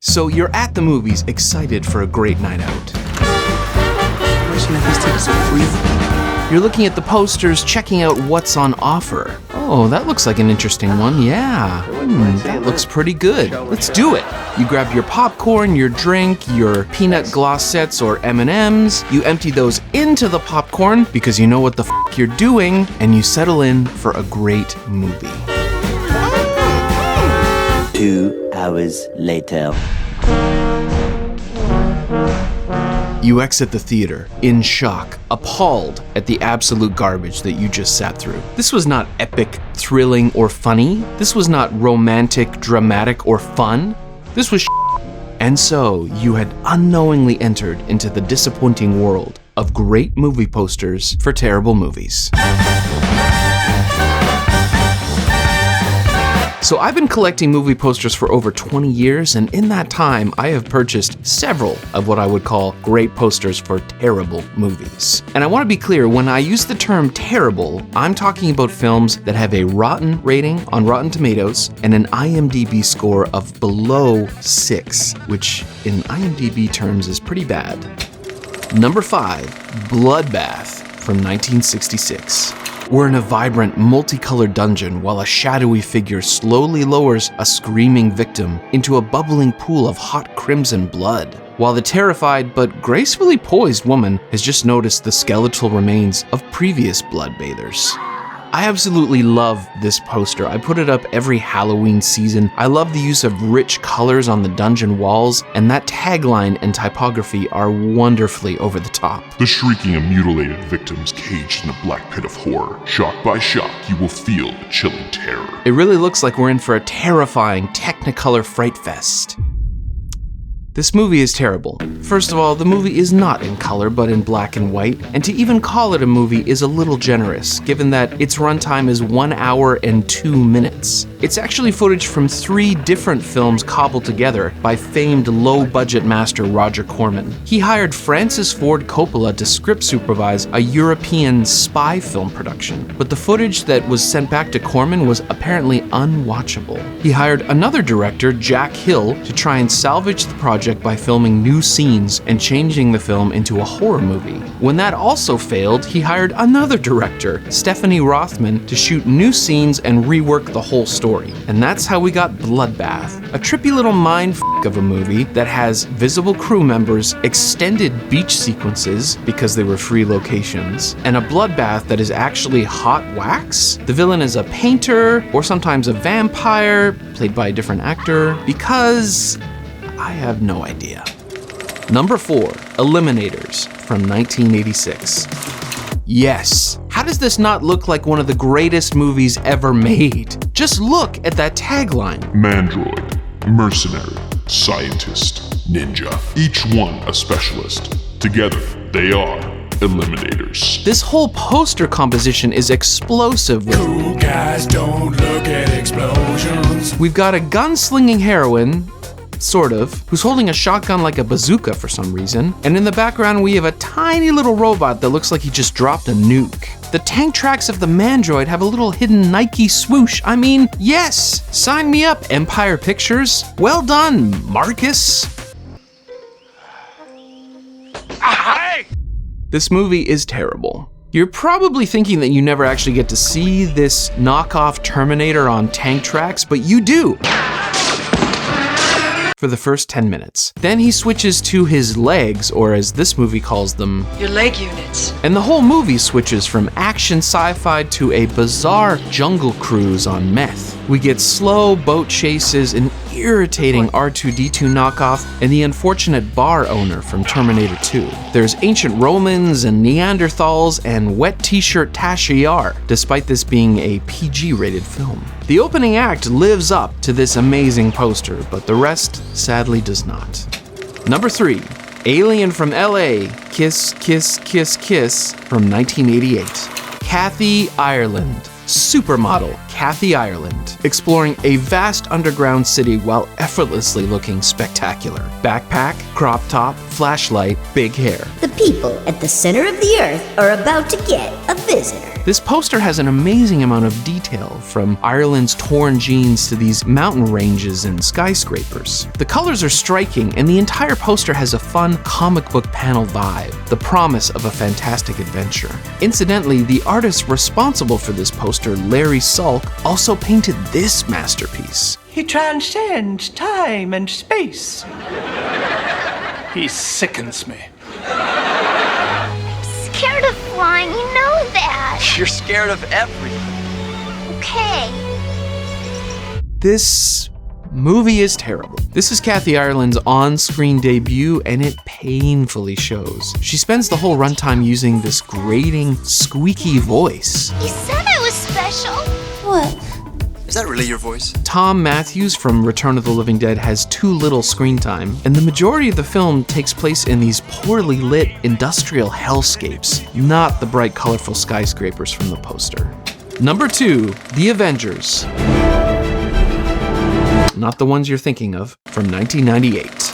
So you're at the movies, excited for a great night out. You're looking at the posters, checking out what's on offer. Oh, that looks like an interesting one, yeah. That looks pretty good. Let's do it. You grab your popcorn, your drink, your peanut glossets or M&Ms. You empty those into the popcorn because you know what the f*** you're doing, and you settle in for a great movie. 2 hours later. You exit the theater, in shock, appalled at the absolute garbage that you just sat through. This was not epic, thrilling, or funny. This was not romantic, dramatic, or fun. This was And so, you had unknowingly entered into the disappointing world of great movie posters for terrible movies. So I've been collecting movie posters for over 20 years, and in that time, I have purchased several of what I would call great posters for terrible movies. And I want to be clear, when I use the term terrible, I'm talking about films that have a rotten rating on Rotten Tomatoes and an IMDb score of below 6, which in IMDb terms is pretty bad. Number 5, Bloodbath from 1966. We're in a vibrant, multicolored dungeon while a shadowy figure slowly lowers a screaming victim into a bubbling pool of hot crimson blood, while the terrified but gracefully poised woman has just noticed the skeletal remains of previous bloodbathers. I absolutely love this poster. I put it up every Halloween season. I love the use of rich colors on the dungeon walls, and that tagline and typography are wonderfully over the top. The shrieking and mutilated victims caged in a black pit of horror. Shock by shock, you will feel the chilling terror. It really looks like we're in for a terrifying Technicolor fright fest. This movie is terrible. First of all, the movie is not in color, but in black and white, and to even call it a movie is a little generous, given that its runtime is 1 hour and 2 minutes. It's actually footage from 3 different films cobbled together by famed low-budget master Roger Corman. He hired Francis Ford Coppola to script supervise a European spy film production, but the footage that was sent back to Corman was apparently unwatchable. He hired another director, Jack Hill, to try and salvage the project by filming new scenes and changing the film into a horror movie. When that also failed, he hired another director, Stephanie Rothman, to shoot new scenes and rework the whole story. And that's how we got Bloodbath, a trippy little mindfuck of a movie that has visible crew members, extended beach sequences because they were free locations, and a bloodbath that is actually hot wax. The villain is a painter, or sometimes a vampire, played by a different actor, because I have no idea. Number 4, Eliminators from 1986. Yes, how does this not look like one of the greatest movies ever made? Just look at that tagline. Mandroid, mercenary, scientist, ninja, each one a specialist. Together, they are Eliminators. This whole poster composition is explosive. Cool guys don't look at explosions. We've got a gunslinging heroine, sort of, who's holding a shotgun like a bazooka for some reason, and in the background we have a tiny little robot that looks like he just dropped a nuke. The tank tracks of the Mandroid have a little hidden Nike swoosh. I mean, yes! Sign me up, Empire Pictures. Well done, Marcus. This movie is terrible. You're probably thinking that you never actually get to see this knockoff Terminator on tank tracks, but you do. For the first 10 minutes. Then he switches to his legs, or as this movie calls them, your leg units. And the whole movie switches from action sci-fi to a bizarre jungle cruise on meth. We get slow boat chases, an irritating R2-D2 knockoff, and the unfortunate bar owner from Terminator 2. There's ancient Romans and Neanderthals and wet t-shirt Tasha Yar, despite this being a PG-rated film. The opening act lives up to this amazing poster, but the rest sadly does not. Number 3, Alien from LA, Kiss, Kiss, Kiss, Kiss from 1988. Kathy Ireland. Supermodel Kathy Ireland, exploring a vast underground city while effortlessly looking spectacular. Backpack, crop top, flashlight, big hair. The people at the center of the earth are about to get a visitor. This poster has an amazing amount of detail, from Ireland's torn jeans to these mountain ranges and skyscrapers. The colors are striking, and the entire poster has a fun comic book panel vibe, the promise of a fantastic adventure. Incidentally, the artist responsible for this poster, Larry Salk, also painted this masterpiece. He transcends time and space. He sickens me. Scared of flying, you know that. You're scared of everything. Okay. This movie is terrible. This is Kathy Ireland's on-screen debut, and it painfully shows. She spends the whole runtime using this grating, squeaky voice. You said I was special. What? Is that really your voice? Tom Matthews from Return of the Living Dead has too little screen time, and the majority of the film takes place in these poorly lit industrial hellscapes, not the bright, colorful skyscrapers from the poster. Number 2, The Avengers. Not the ones you're thinking of, from 1998.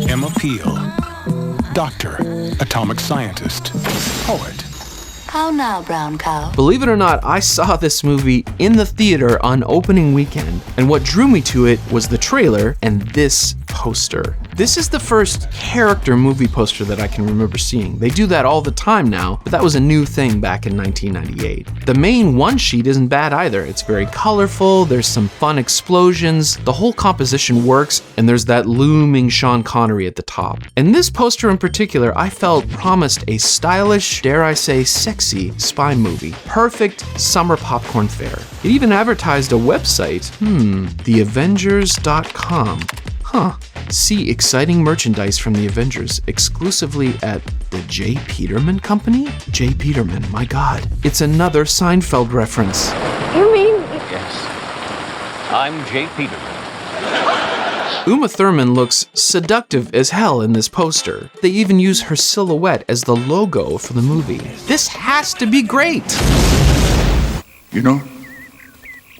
Emma Peel, doctor, atomic scientist, poet. How now, brown cow? Believe it or not, I saw this movie in the theater on opening weekend, and what drew me to it was the trailer and this poster. This is the first character movie poster that I can remember seeing. They do that all the time now, but that was a new thing back in 1998. The main one sheet isn't bad either. It's very colorful, there's some fun explosions, the whole composition works, and there's that looming Sean Connery at the top. And this poster in particular, I felt promised a stylish, dare I say, sexy spy movie. Perfect summer popcorn fare. It even advertised a website. theavengers.com. See exciting merchandise from the Avengers exclusively at the J. Peterman Company? J. Peterman, my God. It's another Seinfeld reference. You mean? Yes. I'm J. Peterman. Uma Thurman looks seductive as hell in this poster. They even use her silhouette as the logo for the movie. This has to be great! You know,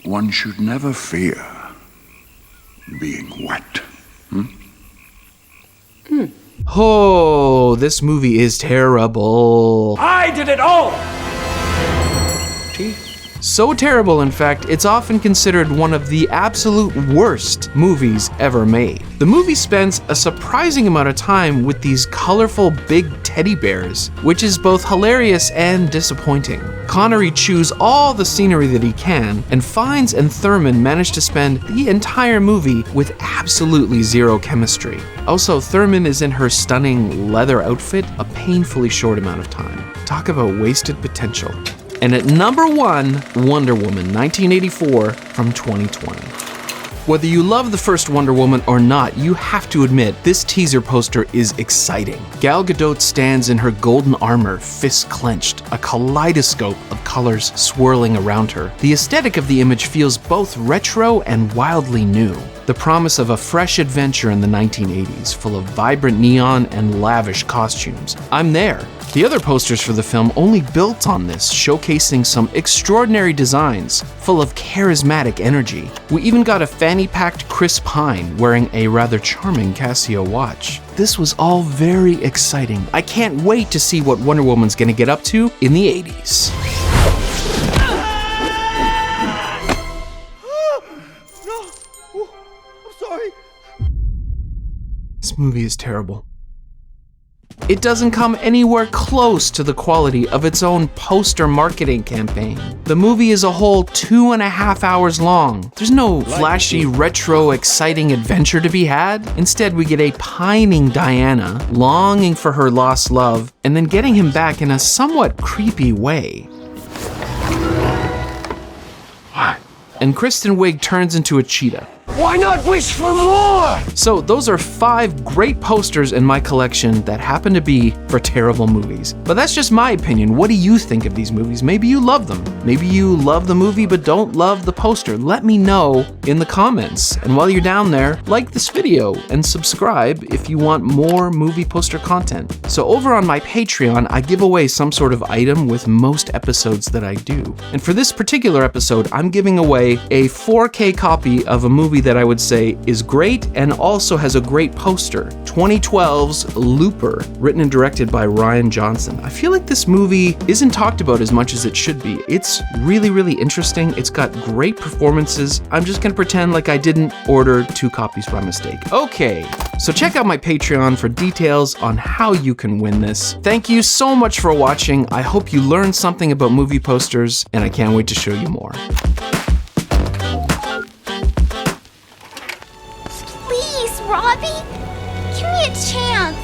one should never fear being wet. Oh, this movie is terrible. I did it all! So terrible, in fact, it's often considered one of the absolute worst movies ever made. The movie spends a surprising amount of time with these colorful big teddy bears, which is both hilarious and disappointing. Connery chews all the scenery that he can, and Fiennes and Thurman manage to spend the entire movie with absolutely zero chemistry. Also, Thurman is in her stunning leather outfit a painfully short amount of time. Talk about wasted potential. And at number 1, Wonder Woman 1984 from 2020. Whether you love the first Wonder Woman or not, you have to admit this teaser poster is exciting. Gal Gadot stands in her golden armor, fists clenched, a kaleidoscope of colors swirling around her. The aesthetic of the image feels both retro and wildly new. The promise of a fresh adventure in the 1980s, full of vibrant neon and lavish costumes. I'm there. The other posters for the film only built on this, showcasing some extraordinary designs, full of charismatic energy. We even got a fanny-packed Chris Pine wearing a rather charming Casio watch. This was all very exciting. I can't wait to see what Wonder Woman's gonna get up to in the 80s. This movie is terrible. It doesn't come anywhere close to the quality of its own poster marketing campaign. The movie is a whole 2.5 hours long. There's no flashy, retro, exciting adventure to be had. Instead, we get a pining Diana, longing for her lost love, and then getting him back in a somewhat creepy way. And Kristen Wiig turns into a cheetah. Why not wish for more? So those are 5 great posters in my collection that happen to be for terrible movies. But that's just my opinion. What do you think of these movies? Maybe you love them. Maybe you love the movie but don't love the poster. Let me know in the comments. And while you're down there, like this video and subscribe if you want more movie poster content. So over on my Patreon, I give away some sort of item with most episodes that I do. And for this particular episode, I'm giving away a 4K copy of a movie that I would say is great and also has a great poster. 2012's Looper, written and directed by Rian Johnson. I feel like this movie isn't talked about as much as it should be. It's really, really interesting. It's got great performances. I'm just gonna pretend like I didn't order 2 copies by mistake. Okay, so check out my Patreon for details on how you can win this. Thank you so much for watching. I hope you learned something about movie posters, and I can't wait to show you more. Please, Robbie, give me a chance.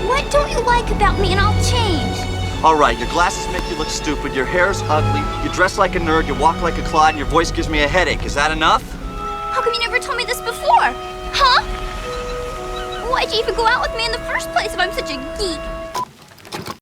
What don't you like about me and I'll change? All right, your glasses make you look stupid, your hair's ugly, you dress like a nerd, you walk like a clod, and your voice gives me a headache. Is that enough? How come you never told me this before? Huh? Why'd you even go out with me in the first place if I'm such a geek?